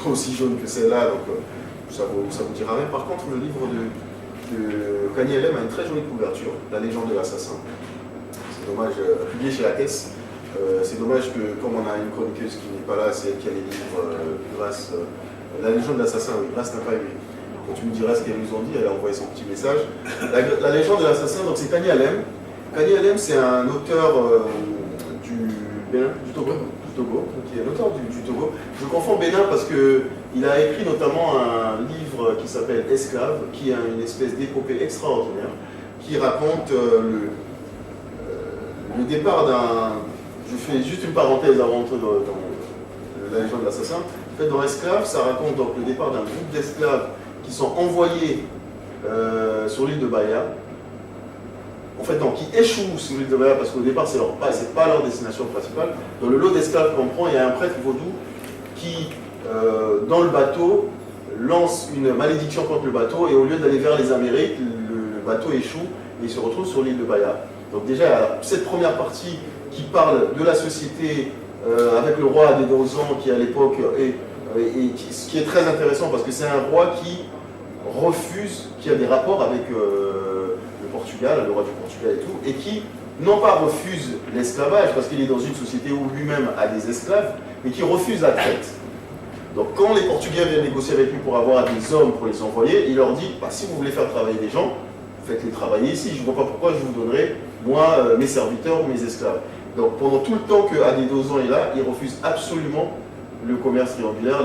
aussi jaune que celle-là, donc ça vous dira rien. Par contre, le livre de Kanye Lem a une très jolie couverture, La légende de l'assassin. C'est dommage, publié chez la Caisse. C'est dommage que, comme on a une chroniqueuse qui n'est pas là, c'est elle qui a les livres, Grace. La légende de l'assassin, oui, Grace n'a pas aimé. Quand tu me diras ce qu'elle nous ont dit, elle a envoyé son petit message. La légende de l'assassin, donc c'est Kanye Lem. Kanye Lem, c'est un auteur du Togo, qui est l'auteur du Togo. Je confonds Bénin parce qu'il a écrit notamment un livre qui s'appelle Esclave, qui est une espèce d'épopée extraordinaire, qui raconte le départ d'un... Je fais juste une parenthèse avant d'entrer dans la légende de l'assassin. En fait, dans Esclave, ça raconte donc le départ d'un groupe d'esclaves qui sont envoyés sur l'île de Bahia. En fait, donc, qui échouent sur l'île de Bahia parce qu'au départ, c'est pas leur destination principale. Dans le lot d'esclaves qu'on prend, il y a un prêtre vaudou qui, dans le bateau, lance une malédiction contre le bateau et au lieu d'aller vers les Amériques, le bateau échoue et il se retrouve sur l'île de Bahia. Donc déjà, cette première partie qui parle de la société avec le roi Adédozan qui à l'époque ce qui est très intéressant parce que c'est un roi qui refuse, qui a des rapports avec le Portugal, le roi du Portugal et tout, et qui non pas refuse l'esclavage parce qu'il est dans une société où lui-même a des esclaves, mais qui refuse la traite. Donc quand les Portugais viennent négocier avec lui pour avoir des hommes pour les envoyer, il leur dit, bah, si vous voulez faire travailler des gens, faites-les travailler ici, je ne vois pas pourquoi je vous donnerai, moi, mes serviteurs ou mes esclaves. Donc pendant tout le temps que Adédozan est là, il refuse absolument le commerce triangulaire.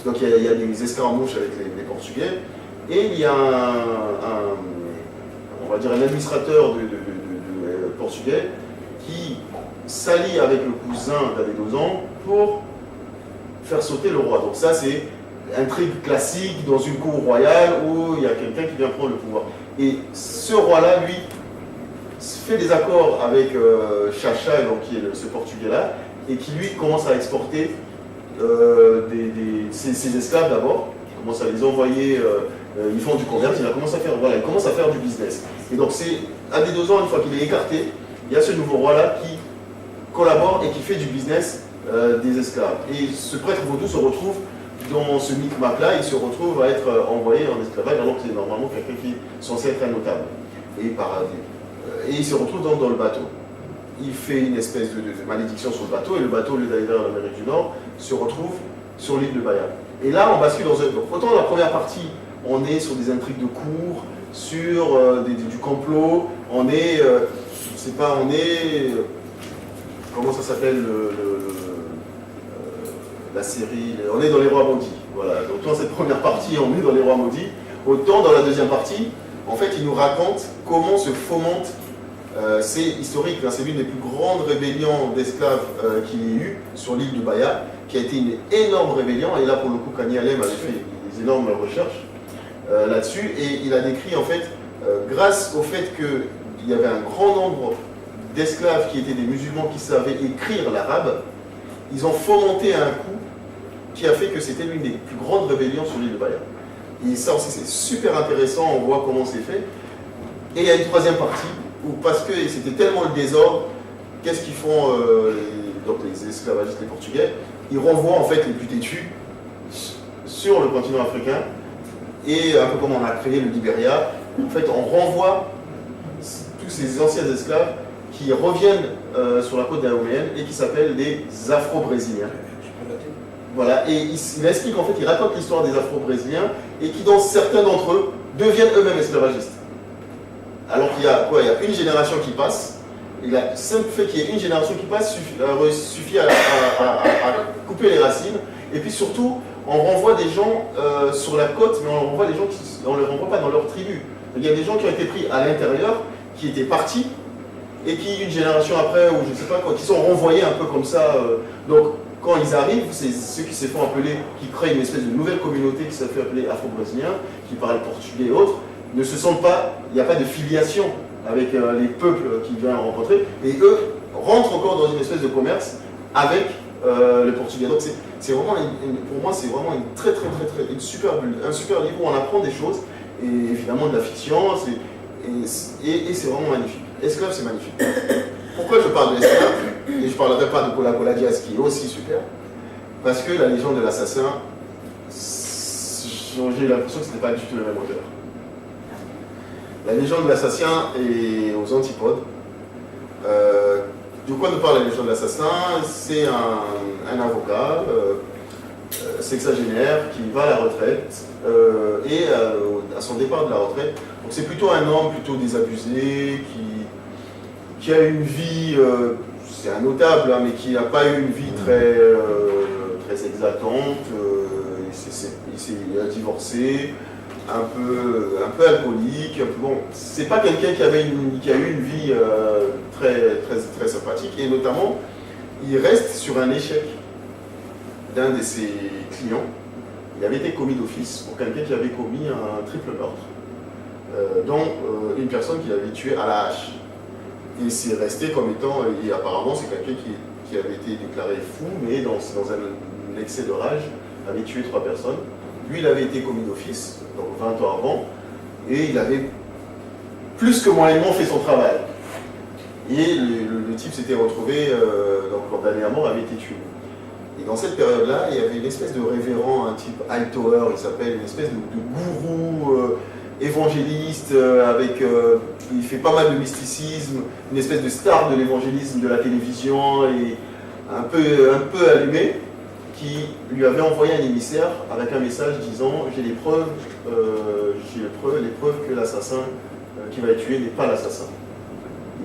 Donc il y a des escarmouches avec les Portugais, et il y a on va dire un administrateur portugais qui s'allie avec le cousin d'Adédozan pour faire sauter le roi. Donc ça c'est intrigue classique dans une cour royale où il y a quelqu'un qui vient prendre le pouvoir. Et ce roi-là, lui, fait des accords avec Chacha, donc qui est ce portugais-là, et qui lui commence à exporter ses esclaves d'abord, il commence à les envoyer, ils font du commerce, il commence à faire du business. Et donc c'est Adédozan, une fois qu'il est écarté, il y a ce nouveau roi-là qui collabore et qui fait du business des esclaves. Et ce prêtre vaudou se retrouve dans ce micmac-là, il se retrouve à être envoyé en esclavage, alors que c'est normalement quelqu'un qui est censé être un notable. Et il se retrouve dans le bateau. Il fait une espèce de malédiction sur le bateau, et le bateau, au lieu d'aller vers l'Amérique du Nord, se retrouve sur l'île de Bahia. Et là, on bascule dans un... Donc, autant dans la première partie, on est sur des intrigues de cour, sur du complot, on est... je sais pas, on est... comment ça s'appelle la série... On est dans Les Rois Maudits. Voilà. Donc dans cette première partie, on est dans Les Rois Maudits. Autant dans la deuxième partie, en fait, il nous raconte comment se fomente... c'est historique, hein, c'est l'une des plus grandes rébellions d'esclaves qu'il y ait eu sur l'île de Bahia, qui a été une énorme rébellion, et là pour le coup Kanye Lem avait fait des énormes recherches là-dessus, et il a décrit en fait, grâce au fait qu'il y avait un grand nombre d'esclaves qui étaient des musulmans qui savaient écrire l'arabe, ils ont fomenté un coup qui a fait que c'était l'une des plus grandes rébellions sur l'île de Bahia. Et ça aussi c'est super intéressant, on voit comment c'est fait. Et il y a une troisième partie, où parce que c'était tellement le désordre, qu'est-ce qu'ils font donc les esclavagistes, les Portugais, ils renvoient en fait les plus têtus sur le continent africain, et un peu comme on a créé le Libéria, en fait on renvoie tous ces anciens esclaves qui reviennent sur la côte dahomeyenne et qui s'appellent les Afro-Brésiliens. Voilà, et il explique en fait, il raconte l'histoire des Afro-Brésiliens et qui dans certains d'entre eux deviennent eux-mêmes esclavagistes. Alors qu'il y a quoi? Il y a une génération qui passe, et le simple fait qu'il y ait une génération qui passe suffit à couper les racines, et puis surtout, on renvoie des gens sur la côte, mais on renvoie des gens on ne les renvoie pas dans leur tribu. Donc, il y a des gens qui ont été pris à l'intérieur, qui étaient partis, et qui, une génération après, ou je ne sais pas quoi, qui sont renvoyés un peu comme ça. Donc, quand ils arrivent, c'est ceux qui se font appeler, qui créent une espèce de nouvelle communauté qui s'est fait appeler Afro-Brésiliens, qui parlent portugais et autres, ne se sentent pas, il n'y a pas de filiation avec les peuples qu'ils viennent rencontrer, et eux rentrent encore dans une espèce de commerce avec les Portugais. Donc c'est vraiment, pour moi, c'est vraiment un super livre où on apprend des choses, et évidemment de la fiction, et c'est vraiment magnifique. Esclave, c'est magnifique. Pourquoi je parle de l'esclave, et je ne parlerai pas de Kola Kola Diaz, qui est aussi super, parce que la légende de l'assassin, j'ai l'impression que ce n'était pas du tout le même auteur. La légende de l'assassin est aux antipodes. De quoi nous parle la légende de l'assassin? C'est un avocat sexagénaire qui va à la retraite et à son départ de la retraite, donc c'est plutôt un homme plutôt désabusé qui a une vie, c'est un notable, hein, mais qui n'a pas eu une vie très exaltante. Il a divorcé, un peu alcoolique. Bon, c'est pas quelqu'un qui a eu une vie très sympathique, et notamment, il reste sur un échec d'un de ses clients. Il avait été commis d'office pour quelqu'un qui avait commis un triple meurtre, dont une personne qu'il avait tuée à la hache. Et c'est resté comme étant, et apparemment c'est quelqu'un qui avait été déclaré fou, mais dans un excès de rage, avait tué 3 personnes. Lui, il avait été commis d'office, donc 20 ans avant, et il avait plus que moyennement fait son travail. Et le type s'était retrouvé, donc condamné à mort, avait été tué. Et dans cette période-là, il y avait une espèce de révérend, un type Hightower, il s'appelle, une espèce de gourou évangéliste, il fait pas mal de mysticisme, une espèce de star de l'évangélisme de la télévision, et un peu allumé, qui lui avait envoyé un émissaire avec un message disant « J'ai les preuves que l'assassin qui va être tué n'est pas l'assassin ».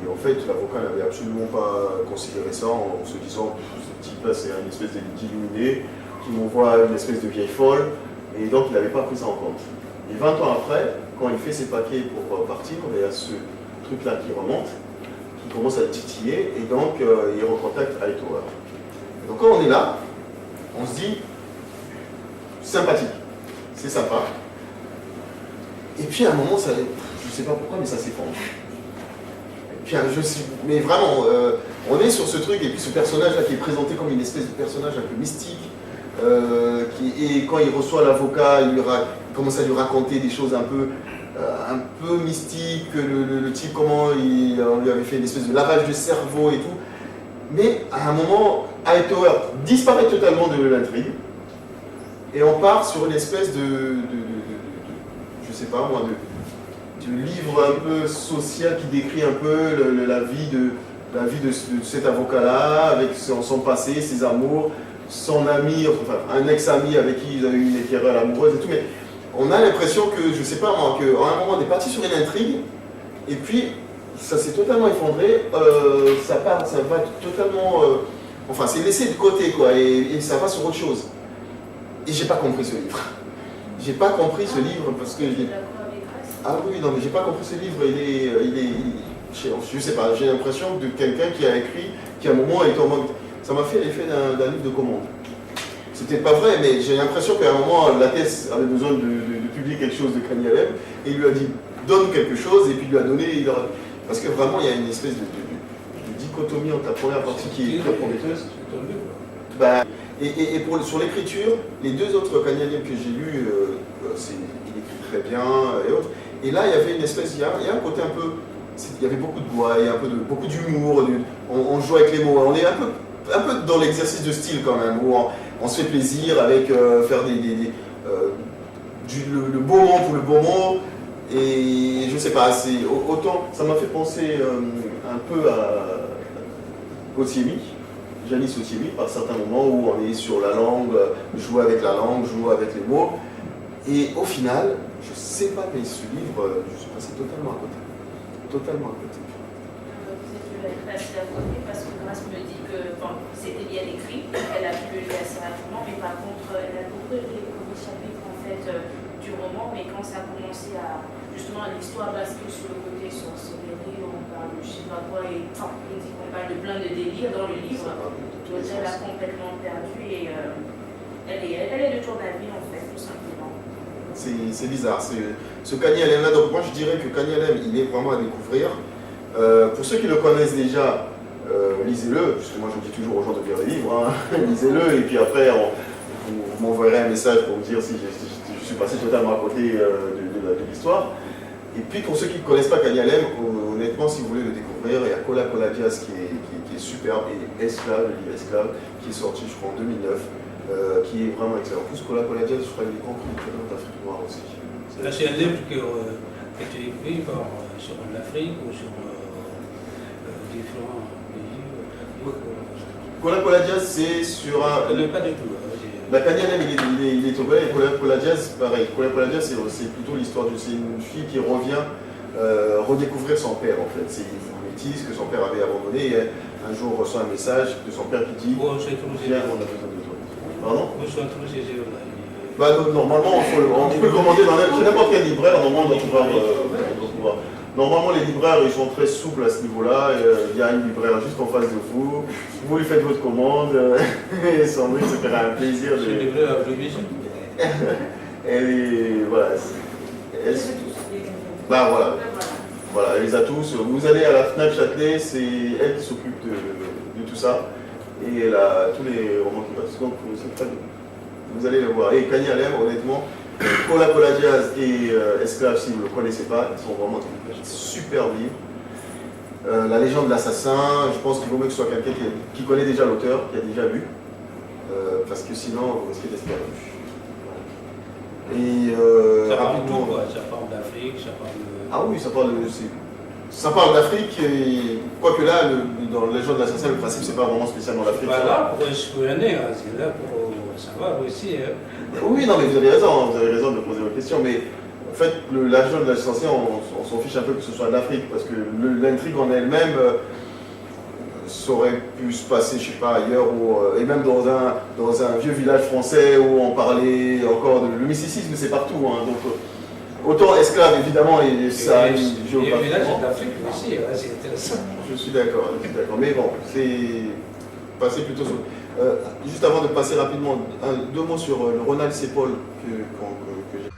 Et en fait, l'avocat n'avait absolument pas considéré ça en se disant « Ce type-là, c'est une espèce d'illuminé qui m'envoie une espèce de vieille folle », et donc il n'avait pas pris ça en compte. Et 20 ans après, quand il fait ses paquets pour partir, il y a ce truc-là qui remonte, qui commence à le titiller, et donc il recontacte Hightower. Donc quand on est là, on se dit, sympathique, c'est sympa. Et puis à un moment, je ne sais pas pourquoi, mais ça s'effondre. Mais vraiment, on est sur ce truc, et puis ce personnage-là qui est présenté comme une espèce de personnage un peu mystique, et quand il reçoit l'avocat, il commence à lui raconter des choses un peu mystiques, le type, comment on lui avait fait une espèce de lavage de cerveau et tout. Mais à un moment, Hightower disparaît totalement de l'intrigue, et on part sur une espèce je sais pas moi, de livre un peu social qui décrit un peu la vie de cet avocat-là, avec son passé, ses amours, son ami, enfin un ex-ami avec qui il a eu une querelle amoureuse et tout, mais on a l'impression que, je sais pas moi, qu'à un moment on est parti sur une intrigue, et puis ça s'est totalement effondré, ça va totalement, enfin c'est laissé de côté quoi, et ça va sur autre chose. Et j'ai pas compris ce livre. J'ai pas compris ce livre parce que ah oui, non mais j'ai pas compris ce livre, je sais pas, j'ai l'impression de quelqu'un qui a écrit, qui à un moment est en mode, ça m'a fait l'effet d'un livre de commande. C'était pas vrai, mais j'ai l'impression qu'à un moment, la thèse avait besoin de publier quelque chose de Kanye Alem, et il lui a dit, donne quelque chose, et puis il lui a donné, parce que vraiment, il y a une espèce de dichotomie entre la première partie qui est très prometteuse. Bah, et sur l'écriture, les 2 autres Kanye Alem que j'ai lus, il écrit très bien, et autres. Et là, il y avait une espèce, il y a un côté un peu, il y avait beaucoup de voix, il y a beaucoup d'humour, on joue avec les mots, on est un peu dans l'exercice de style quand même, où on se fait plaisir avec faire le beau mot pour le beau mot, et je sais pas, autant, ça m'a fait penser un peu à Otiemi, Janis Otiemi, par certains moments où on est sur la langue, jouer avec la langue, jouer avec les mots, et au final, je sais pas, mais ce livre, je suis passé totalement à côté. Totalement à côté. Vous êtes passé à côté parce que Grace me dit que c'était bien écrit, elle a pu le lire assez rapidement, mais par contre, elle a beaucoup aimé les premiers chapitres en fait, du roman, mais quand ça a commencé à, justement, l'histoire bascule sur le côté sorcellerie, on parle de je sais pas quoi, et on parle de plein de délires dans le livre, donc elle a complètement perdu, et elle est de ton avis en fait, tout simplement. C'est bizarre, ce Kanye Alem-là, donc moi je dirais que Kanye Alem, il est vraiment à découvrir. Pour ceux qui le connaissent déjà, lisez-le, puisque moi je dis toujours aux gens de lire les livres, hein. Lisez-le, et puis après vous m'envoyerez un message pour me dire si je suis passé totalement à côté de l'histoire. Et puis pour ceux qui ne connaissent pas Kanye Alem, honnêtement si vous voulez le découvrir, il y a Kola Kola Jazz qui est superbe, et Esclave, le livre Esclave, qui est sorti je crois en 2009. qui est vraiment excellent. En plus, Kola Jazz, je crois qu'il est compris d'Afrique noire aussi. C'est un livre que tu écris sur l'Afrique ou sur différents pays. Kola Jazz, c'est sur un. Pas du tout. La Kanye Alem, il est togolais, et Kola Jazz, pareil. Kola Jazz, c'est plutôt l'histoire c'est une fille qui revient redécouvrir son père, en fait. C'est une métisse que son père avait abandonné, et un jour reçoit un message de son père qui dit Où sont tous ces viens, on a besoin de toi. Pardon? Où sont tous ces œuvres-là? Bah, normalement, on peut commander dans n'importe quel libraire, normalement, on doit pouvoir. Normalement, les libraires, ils sont très souples à ce niveau-là. Il y a une libraire juste en face de vous. Vous lui faites votre commande. Et Sandrine se fera un plaisir de. C'est une libraire à Bluevision. Elle est. Voilà. Bah voilà. Voilà, elle les a tous. Vous allez à la Fnac Châtelet, c'est elle qui s'occupe de tout ça. Et elle a tous les romans qui passent. Donc, c'est très bien. Vous allez le voir. Et Kanye Alem, honnêtement, Kola Jazz et Esclave, si vous ne le connaissez pas, ils sont vraiment des super livres. La légende de l'assassin, je pense qu'il vaut mieux que ce soit quelqu'un qui connaît déjà l'auteur, qui a déjà lu, parce que sinon, vous risquez d'être perdu. Et ça parle de rapidement. tout, quoi. Ça parle d'Afrique, ça parle de. Ah oui, ça parle d'Afrique, et quoique là, dans la légende de l'assassin, le principe, c'est pas vraiment spécialement l'Afrique. Voilà, pour espionner, hein, c'est là pour savoir aussi. Hein. Oui, non, mais vous avez raison de poser vos questions, mais en fait, la légende de l'assassin, on s'en fiche un peu que ce soit d'Afrique, parce que l'intrigue en elle-même, ça aurait pu se passer, je sais pas, ailleurs, et même dans un vieux village français où on parlait encore de. Le mysticisme, c'est partout, hein, donc. Autant esclave, évidemment, et ça a une géographie. Et le village d'Afrique aussi, hein, c'est intéressant. Je suis d'accord, mais bon, c'est passer plutôt sur. Juste avant de passer rapidement, deux mots sur le Ronald C. Paul que j'ai.